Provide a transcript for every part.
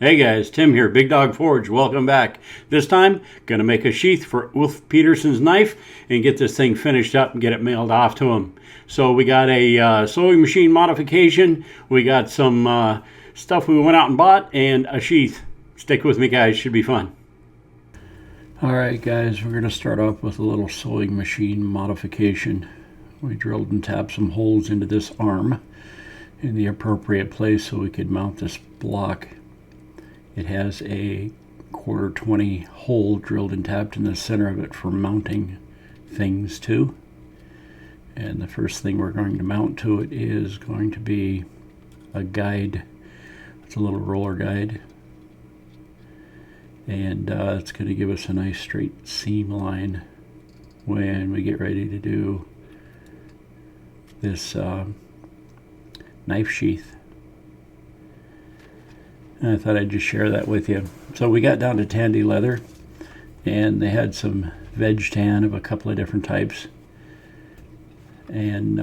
Hey guys, Tim here, Big Dog Forge. Welcome back. This time, gonna make a sheath for Ulf Peterson's knife and get this thing finished up and get it mailed off to him. So we got a sewing machine modification, we got some stuff we went out and bought, and a sheath. Stick with me guys, should be fun. Alright guys, we're gonna start off with a little sewing machine modification. We drilled and tapped some holes into this arm in the appropriate place so we could mount this block. It has a 1/4-20 hole drilled and tapped in the center of it for mounting things to. And the first thing we're going to mount to it is going to be a guide. It's a little roller guide. And it's going to give us a nice straight seam line when we get ready to do this knife sheath. And I thought I'd just share that with you. So we got down to Tandy leather, and they had some veg tan of a couple of different types. And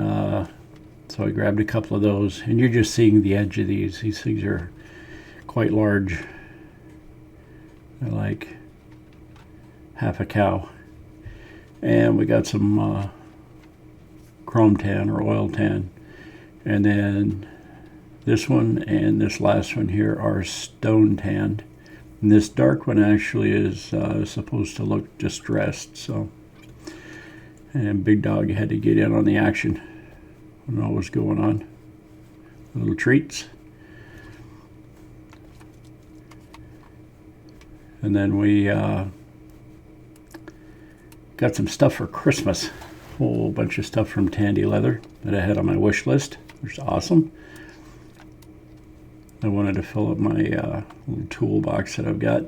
so I grabbed a couple of those, and you're just seeing the edge of these. These things are quite large. They're like half a cow. And we got some chrome tan or oil tan. And then this one and this last one here are stone tanned. And this dark one actually is supposed to look distressed. So, and Big Dog had to get in on the action. I don't know what was going on. Little treats. And then we got some stuff for Christmas. A whole bunch of stuff from Tandy Leather that I had on my wish list, which is awesome. I wanted to fill up my little toolbox that I've got.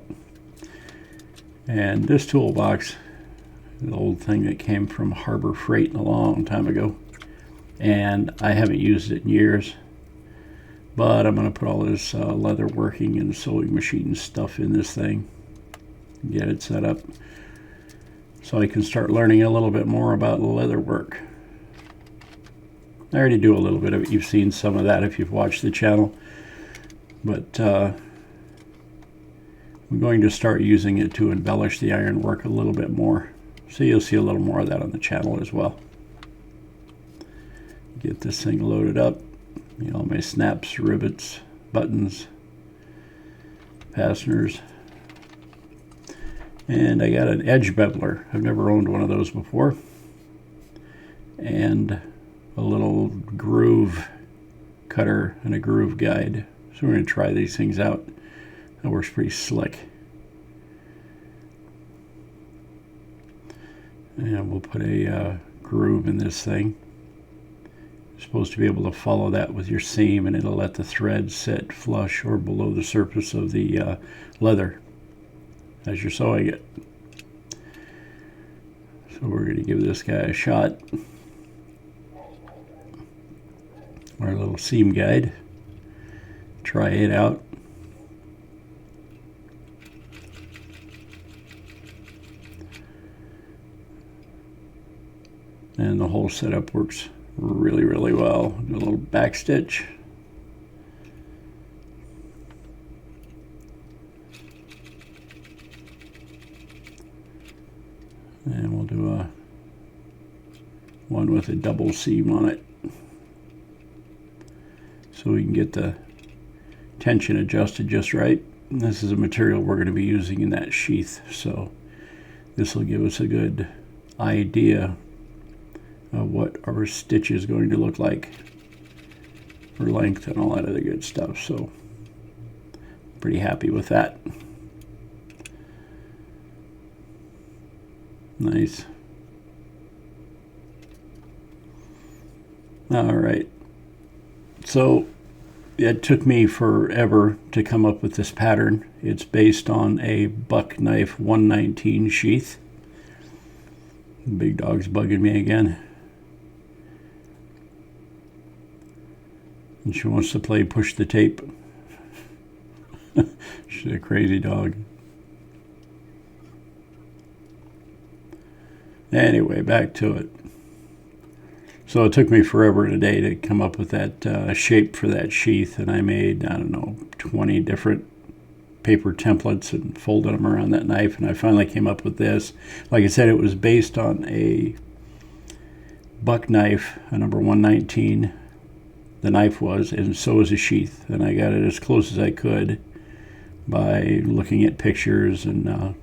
And this toolbox, the old thing that came from Harbor Freight a long time ago. And I haven't used it in years. But I'm going to put all this leather working and sewing machine stuff in this thing. Get it set up so I can start learning a little bit more about leather work. I already do a little bit of it. You've seen some of that if you've watched the channel. But I'm going to start using it to embellish the ironwork a little bit more. So you'll see a little more of that on the channel as well. Get this thing loaded up. You know, my snaps, rivets, buttons, fasteners. And I got an edge beveler. I've never owned one of those before. And a little groove cutter and a groove guide. So we're going to try these things out. That works pretty slick. And we'll put a groove in this thing. You're supposed to be able to follow that with your seam, and it'll let the thread sit flush or below the surface of the leather as you're sewing it. So we're going to give this guy a shot. Our little seam guide. Try it out. And the whole setup works really, really well. Do a little back stitch. And we'll do a one with a double seam on it, so we can get the tension adjusted just right. And this is a material we're going to be using in that sheath, so this will give us a good idea of what our stitch is going to look like for length and all that other good stuff. So pretty happy with that. Nice. All right. So it took me forever to come up with this pattern. It's based on a buck knife 119 sheath. Big Dog's bugging me again. And she wants to play push the tape. She's a crazy dog. Anyway, back to it. So it took me forever and a day to come up with that shape for that sheath, and I made, I don't know, 20 different paper templates and folded them around that knife, and I finally came up with this. Like I said, it was based on a buck knife, a number 119. The knife was, and so was a sheath, and I got it as close as I could by looking at pictures, and a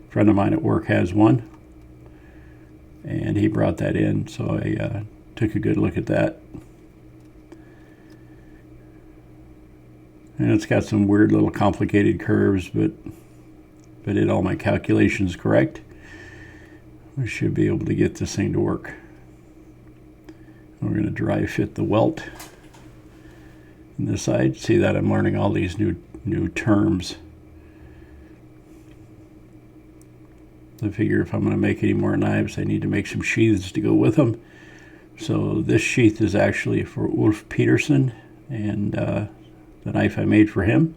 friend of mine at work has one, and he brought that in, so I took a good look at that. And it's got some weird little complicated curves, but if I did all my calculations correct, we should be able to get this thing to work. We're going to dry fit the welt on this side. See that I'm learning all these new terms. I figure if I'm going to make any more knives, I need to make some sheaths to go with them. So this sheath is actually for Ulf Peterson, and the knife I made for him.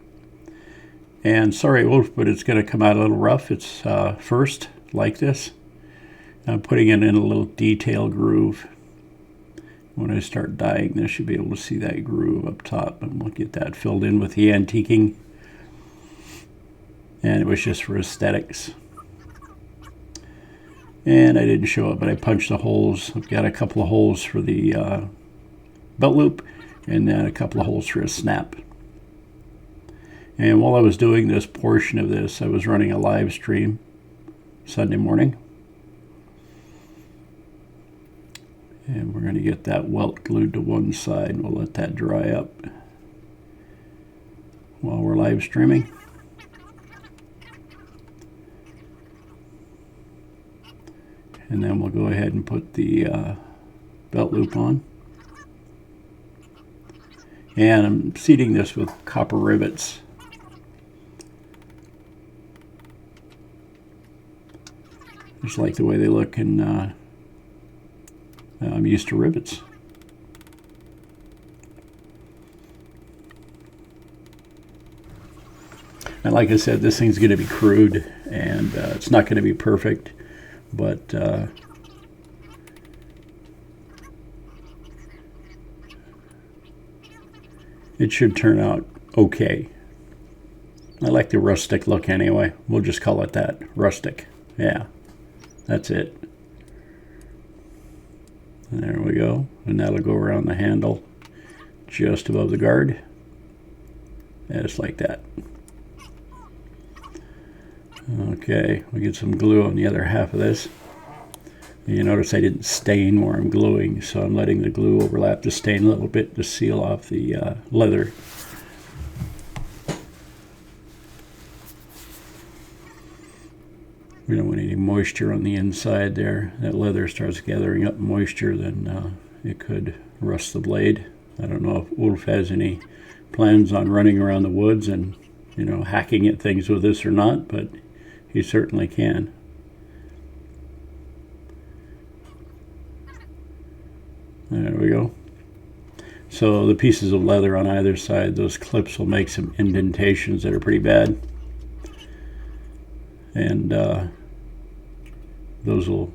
And sorry, Ulf, but it's going to come out a little rough. It's first like this. I'm putting it in a little detail groove. When I start dyeing this, you'll be able to see that groove up top, and we'll get that filled in with the antiquing. And it was just for aesthetics. And I didn't show it, but I punched the holes. I've got a couple of holes for the belt loop, and then a couple of holes for a snap. And while I was doing this portion of this, I was running a live stream Sunday morning. And we're going to get that welt glued to one side, and we'll let that dry up while we're live streaming. And then we'll go ahead and put the belt loop on. And I'm seating this with copper rivets. Just like the way they look, and I'm used to rivets. And like I said, this thing's going to be crude, and it's not going to be perfect, but it should turn out okay. I like the rustic look anyway. We'll just call it that, rustic. Yeah, that's it. There we go, and that'll go around the handle just above the guard. Just like that. Okay, we get some glue on the other half of this. And you notice I didn't stain where I'm gluing, so I'm letting the glue overlap the stain a little bit to seal off the leather. We don't want any moisture on the inside there. That leather starts gathering up moisture, then it could rust the blade. I don't know if Ulf has any plans on running around the woods and, hacking at things with this or not, but he certainly can. There we go. So the pieces of leather on either side, those clips will make some indentations that are pretty bad. And those will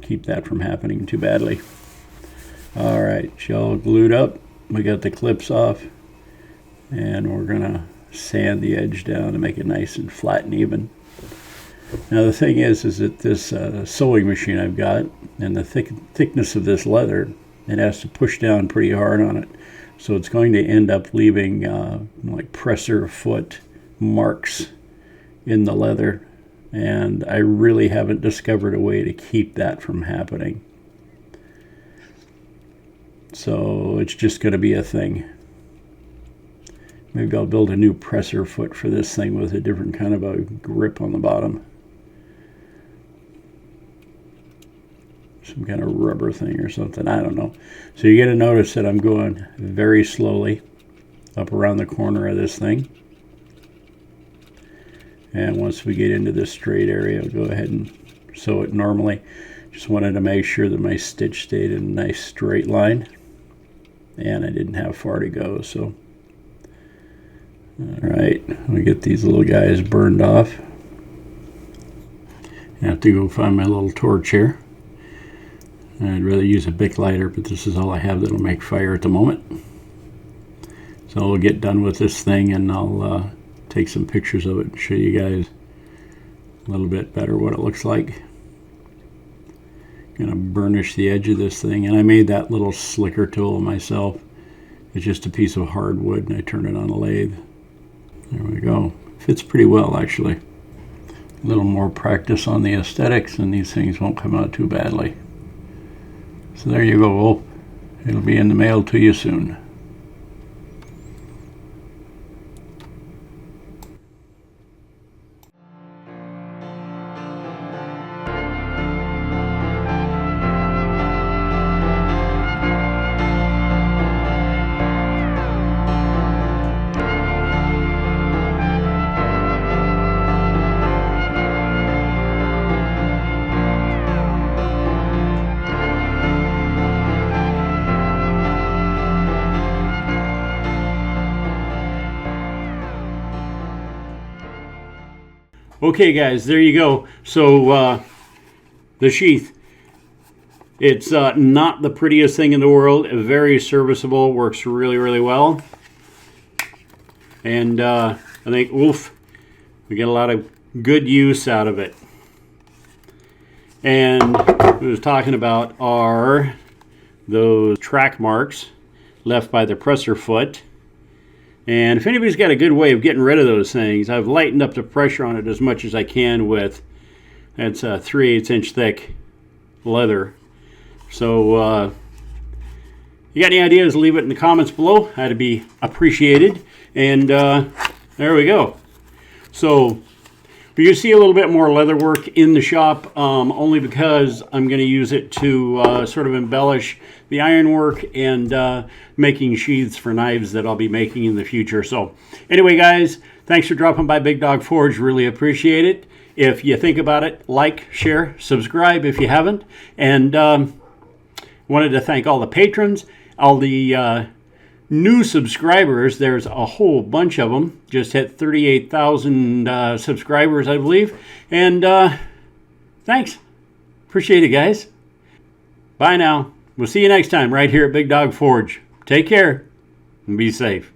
keep that from happening too badly. All right, it's all glued up. We got the clips off, and we're gonna sand the edge down to make it nice and flat and even. Now the thing is that this sewing machine I've got, and the thickness of this leather, it has to push down pretty hard on it, so it's going to end up leaving like presser foot marks in the leather. And I really haven't discovered a way to keep that from happening. So it's just going to be a thing. Maybe I'll build a new presser foot for this thing with a different kind of a grip on the bottom. Some kind of rubber thing or something, I don't know. So you're going to notice that I'm going very slowly up around the corner of this thing. And once we get into this straight area, I'll go ahead and sew it normally. Just wanted to make sure that my stitch stayed in a nice straight line. And I didn't have far to go, so. All right, we get these little guys burned off. I have to go find my little torch here. I'd rather use a Bic lighter, but this is all I have that'll make fire at the moment. So I'll get done with this thing, and I'll take some pictures of it and show you guys a little bit better what it looks like. Gonna burnish the edge of this thing, and I made that little slicker tool myself. It's just a piece of hardwood and I turned it on a lathe. There we go. Fits pretty well actually. A little more practice on the aesthetics and these things won't come out too badly. So there you go, Wolf. It'll be in the mail to you soon. Okay guys, there you go. So the sheath, it's not the prettiest thing in the world, very serviceable, works really, really well. And I think, oof, we get a lot of good use out of it. And what I was talking about are those track marks left by the presser foot. And if anybody's got a good way of getting rid of those things, I've lightened up the pressure on it as much as I can with, that's a 3/8 inch thick leather. So you got any ideas, leave it in the comments below. That'd be appreciated. And there we go. So you see a little bit more leather work in the shop, only because I'm going to use it to sort of embellish the ironwork and making sheaths for knives that I'll be making in the future. So anyway, guys, thanks for dropping by Big Dog Forge. Really appreciate it. If you think about it, like, share, subscribe if you haven't. And wanted to thank all the patrons, all the new subscribers. There's a whole bunch of them. Just hit 38,000 subscribers, I believe. And thanks. Appreciate it, guys. Bye now. We'll see you next time right here at Big Dog Forge. Take care and be safe.